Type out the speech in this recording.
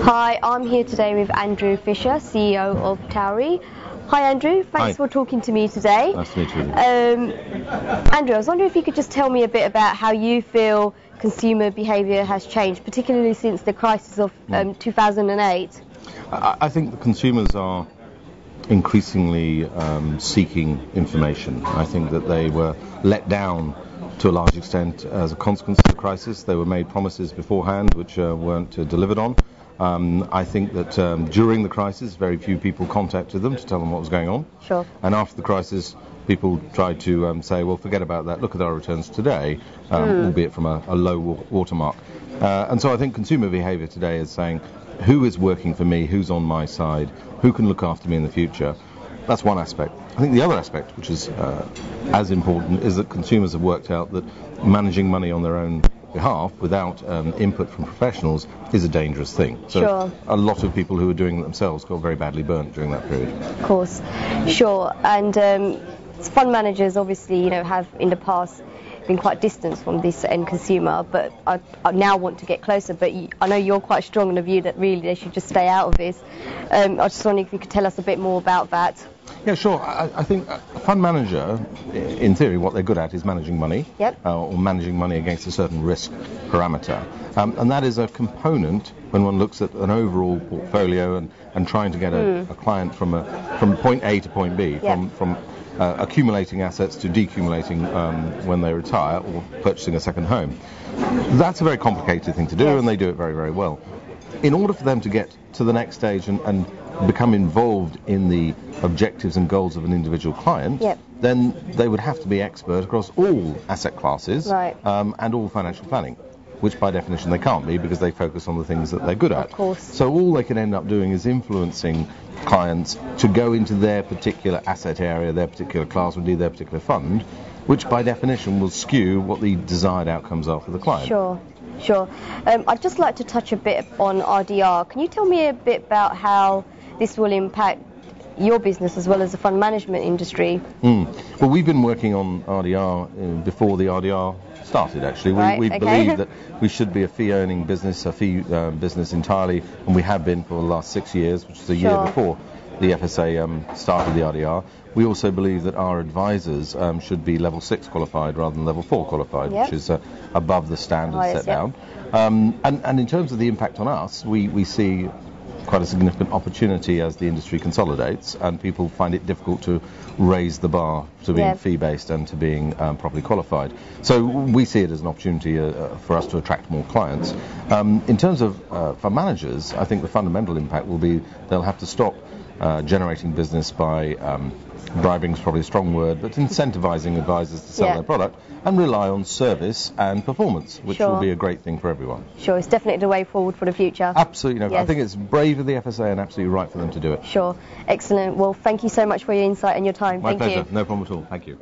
Hi, I'm here today with Andrew Fisher, CEO of Towry. Hi Andrew, thanks for talking to me today. Nice to meet you. Andrew, I was wondering if you could just tell me a bit about how you feel consumer behaviour has changed, particularly since the crisis of 2008. I think the consumers are increasingly seeking information. I think that they were let down to a large extent as a consequence of the crisis. They were made promises beforehand which weren't delivered on. I think that during the crisis, very few people contacted them to tell them what was going on. Sure. And after the crisis, people tried to say, well, forget about that, look at our returns today, albeit from a low watermark. And so I think consumer behaviour today is saying, who is working for me, who's on my side, who can look after me in the future? That's one aspect. I think the other aspect, which is as important, is that consumers have worked out that managing money on their own behalf without input from professionals is a dangerous thing. So a lot of people who were doing it themselves got very badly burnt during that period. Of course, sure. And fund managers obviously, have in the past been quite distant from this end consumer, but I now want to get closer. But I know you're quite strong in the view that really they should just stay out of this. I was just wondering if you could tell us a bit more about that. Yeah, sure. I think a fund manager, in theory, what they're good at is managing money, or managing money against a certain risk parameter. And that is a component when one looks at an overall portfolio and trying to get a client from point A to point B, from accumulating assets to decumulating when they retire or purchasing a second home. That's a very complicated thing to do, and they do it very, very well. In order for them to get to the next stage and become involved in the objectives and goals of an individual client, then they would have to be expert across all asset classes and all financial planning, which by definition they can't be because they focus on the things that they're good at. Of course. So all they can end up doing is influencing clients to go into their particular asset area, their particular class, or indeed their particular fund, which by definition will skew what the desired outcomes are for the client. Sure. I'd just like to touch a bit on RDR. Can you tell me a bit about how this will impact your business as well as the fund management industry? Well, we've been working on RDR before the RDR started, actually. We believe that we should be a fee-earning business, business entirely, and we have been for the last 6 years, which is a year before the FSA started the RDR. We also believe that our advisors should be level 6 qualified rather than level 4 qualified, which is above the standard set down. And in terms of the impact on us, we see quite a significant opportunity as the industry consolidates and people find it difficult to raise the bar to being fee-based and to being properly qualified. So we see it as an opportunity for us to attract more clients. In terms of fund managers, I think the fundamental impact will be they'll have to stop generating business by bribing is probably a strong word, but incentivizing advisors to sell their product and rely on service and performance, which will be a great thing for everyone. Sure, it's definitely the way forward for the future. Absolutely. I think it's brave of the FSA and absolutely right for them to do it. Sure. Excellent. Well, thank you so much for your insight and your time. My pleasure. No problem at all. Thank you.